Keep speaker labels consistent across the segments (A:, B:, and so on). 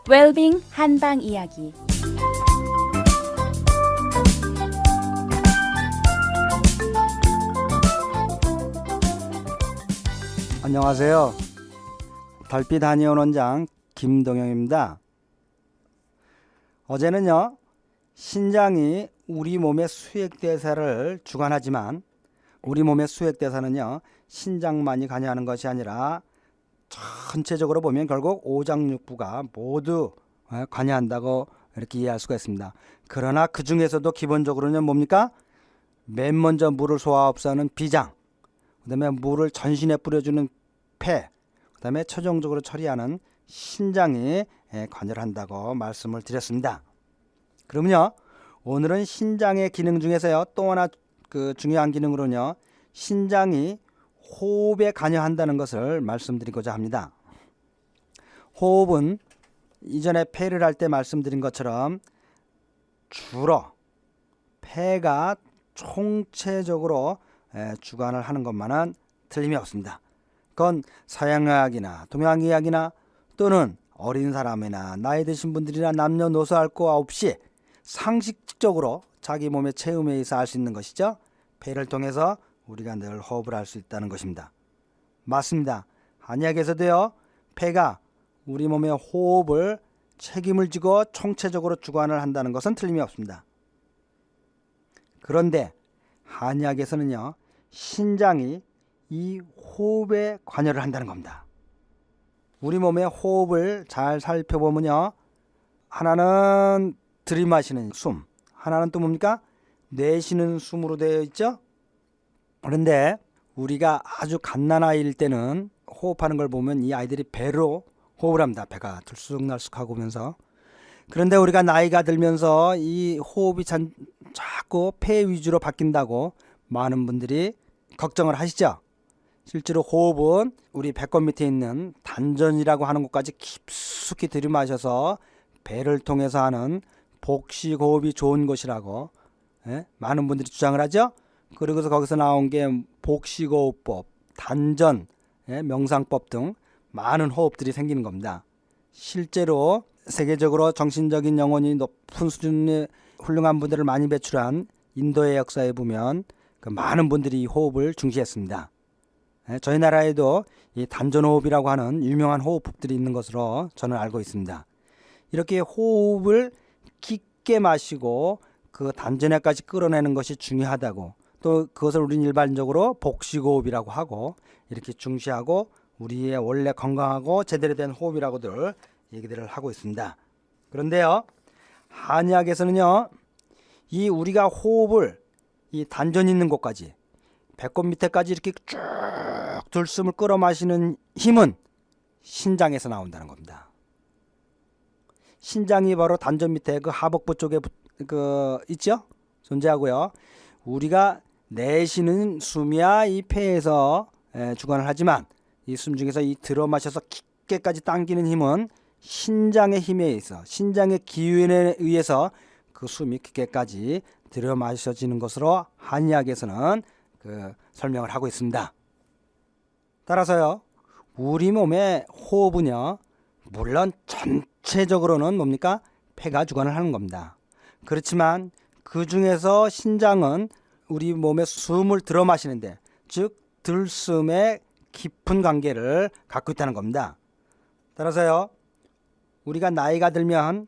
A: 웰빙 한방 이야기.
B: 안녕하세요. 달빛 한의원 원장 김동영입니다. 어제는요, 신장이 우리 몸의 수액대사를 주관하지만 우리 몸의 수액대사는요, 신장만이 관여하는 것이 아니라 전체적으로 보면 결국 오장육부가 모두 관여한다고 이렇게 이해할 수가 있습니다. 그러나 그 중에서도 기본적으로는 뭡니까? 맨 먼저 물을 소화흡수하는 비장, 그 다음에 물을 전신에 뿌려주는 폐, 그 다음에 최종적으로 처리하는 신장이 관여를 한다고 말씀을 드렸습니다. 그러면요, 오늘은 신장의 기능 중에서요, 또 하나 중요한 기능으로는요, 신장이 호흡에 관여한다는 것을 말씀드리고자 합니다. 호흡은 이전에 폐를 할 때 말씀드린 것처럼 주로 폐가 총체적으로 주관을 하는 것만은 틀림이 없습니다. 그건 서양의학이나 동양의학이나 또는 어린 사람이나 나이 드신 분들이나 남녀노소 할 거 없이 상식적으로 자기 몸의 체험에 의해서 알 수 있는 것이죠. 폐를 통해서 우리가 늘 호흡을 할 수 있다는 것입니다. 맞습니다. 한의학에서도요, 폐가 우리 몸의 호흡을 책임을 지고 총체적으로 주관을 한다는 것은 틀림이 없습니다. 그런데 한의학에서는요, 신장이 이 호흡에 관여를 한다는 겁니다. 우리 몸의 호흡을 잘 살펴보면요, 하나는 들이마시는 숨, 하나는 또 뭡니까? 내쉬는 숨으로 되어 있죠. 그런데 우리가 아주 갓난아이일 때는 호흡하는 걸 보면 이 아이들이 배로 호흡을 합니다. 배가 들쑥날쑥하고 오면서. 그런데 우리가 나이가 들면서 이 호흡이 자꾸 폐 위주로 바뀐다고 많은 분들이 걱정을 하시죠. 실제로 호흡은 우리 배꼽 밑에 있는 단전이라고 하는 곳까지 깊숙이 들이마셔서 배를 통해서 하는 복식호흡이 좋은 것이라고 많은 분들이 주장을 하죠. 그러고서 거기서 나온 게 복식호흡법, 단전, 명상법 등 많은 호흡들이 생기는 겁니다. 실제로 세계적으로 정신적인 영혼이 높은 수준의 훌륭한 분들을 많이 배출한 인도의 역사에 보면 많은 분들이 이 호흡을 중시했습니다. 저희 나라에도 이 단전호흡이라고 하는 유명한 호흡법들이 있는 것으로 저는 알고 있습니다. 이렇게 호흡을 깊게 마시고 그 단전에까지 끌어내는 것이 중요하다고, 또 그것을 우리는 일반적으로 복식호흡이라고 하고 이렇게 중시하고 우리의 원래 건강하고 제대로 된 호흡이라고들 얘기들을 하고 있습니다. 그런데요, 한의학에서는요, 이 우리가 호흡을 이 단전 있는 곳까지 배꼽 밑에까지 이렇게 쭉 들숨을 끌어 마시는 힘은 신장에서 나온다는 겁니다. 신장이 바로 단전 밑에 그 하복부 쪽에 있죠? 존재하고요. 우리가 내쉬는 숨이야 이 폐에서 주관을 하지만 이 숨 중에서 이 들어 마셔서 깊게까지 당기는 힘은 신장의 힘에 의해서, 신장의 기운에 의해서 그 숨이 깊게까지 들어 마셔지는 것으로 한의학에서는 설명을 하고 있습니다. 따라서요, 우리 몸의 호흡은요, 물론 전체적으로는 뭡니까? 폐가 주관을 하는 겁니다. 그렇지만 그 중에서 신장은 우리 몸에 숨을 들어 마시는데, 즉 들숨의 깊은 관계를 갖고 있다는 겁니다. 따라서요, 우리가 나이가 들면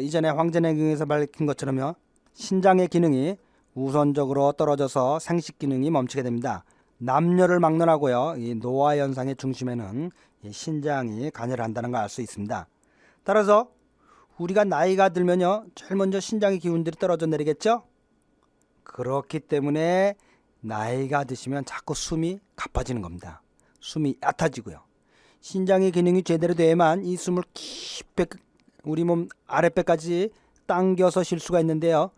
B: 이전에 황제내경에서 밝힌 것처럼요, 신장의 기능이 우선적으로 떨어져서 생식 기능이 멈추게 됩니다. 남녀를 막론하고요, 이 노화 현상의 중심에는 이 신장이 관여를 한다는 걸 알 수 있습니다. 따라서 우리가 나이가 들면요, 제일 먼저 신장의 기운들이 떨어져 내리겠죠. 그렇기 때문에 나이가 드시면 자꾸 숨이 가빠지는 겁니다. 숨이 얕아지고요. 신장의 기능이 제대로 돼야만 이 숨을 깊게 우리 몸 아랫배까지 당겨서 쉴 수가 있는데요,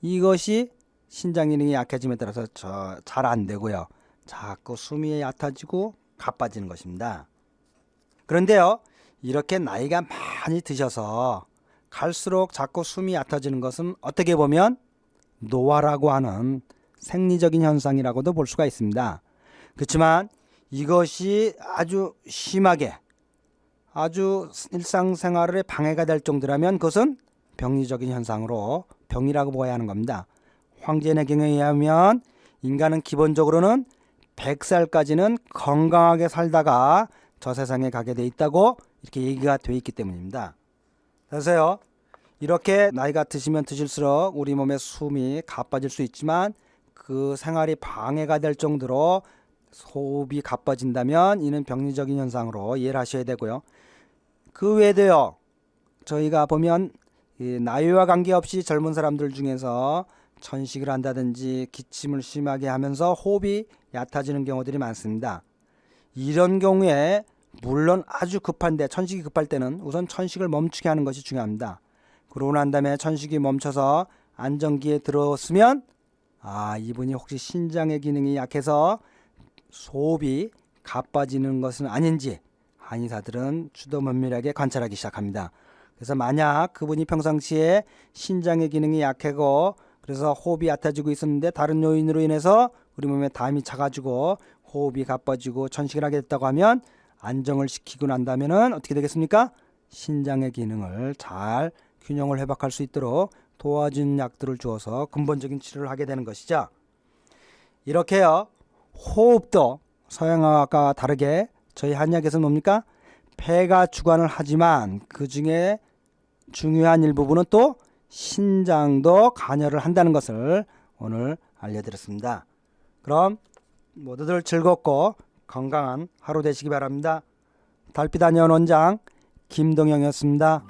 B: 이것이 신장 기능이 약해짐에 따라서 잘 안 되고요, 자꾸 숨이 얕아지고 가빠지는 것입니다. 그런데요, 이렇게 나이가 많이 드셔서 갈수록 자꾸 숨이 얕아지는 것은 어떻게 보면 노화라고 하는 생리적인 현상이라고도 볼 수가 있습니다. 그렇지만 이것이 아주 심하게 아주 일상생활에 방해가 될 정도라면 그것은 병리적인 현상으로 병이라고 보아야 하는 겁니다. 황제내경에 의하면 인간은 기본적으로는 100살까지는 건강하게 살다가 저 세상에 가게 돼 있다고 이렇게 얘기가 돼 있기 때문입니다. 그래서요, 이렇게 나이가 드시면 드실수록 우리 몸의 숨이 가빠질 수 있지만 그 생활이 방해가 될 정도로 호흡이 가빠진다면 이는 병리적인 현상으로 이해를 하셔야 되고요. 그 외에도요, 저희가 보면 나이와 관계없이 젊은 사람들 중에서 천식을 한다든지 기침을 심하게 하면서 호흡이 얕아지는 경우들이 많습니다. 이런 경우에 물론 아주 급한데, 천식이 급할 때는 우선 천식을 멈추게 하는 것이 중요합니다. 그러고 난 다음에 천식이 멈춰서 안정기에 들어섰으면 이분이 혹시 신장의 기능이 약해서 호흡이 가빠지는 것은 아닌지 한의사들은 주도 면밀하게 관찰하기 시작합니다. 그래서 만약 그분이 평상시에 신장의 기능이 약하고 그래서 호흡이 얕아지고 있었는데 다른 요인으로 인해서 우리 몸에 담이 차가지고 호흡이 가빠지고 천식을 하게 됐다고 하면 안정을 시키고 난다면은 어떻게 되겠습니까? 신장의 기능을 잘 균형을 회복할 수 있도록 도와주는 약들을 주어서 근본적인 치료를 하게 되는 것이죠. 이렇게요, 호흡도 서양학과 다르게 저희 한의학에서는 뭡니까? 폐가 주관을 하지만 그 중에 중요한 일부분은 또 신장도 관여를 한다는 것을 오늘 알려드렸습니다. 그럼 모두들 즐겁고 건강한 하루 되시기 바랍니다. 달빛 한의원 원장 김동영이었습니다.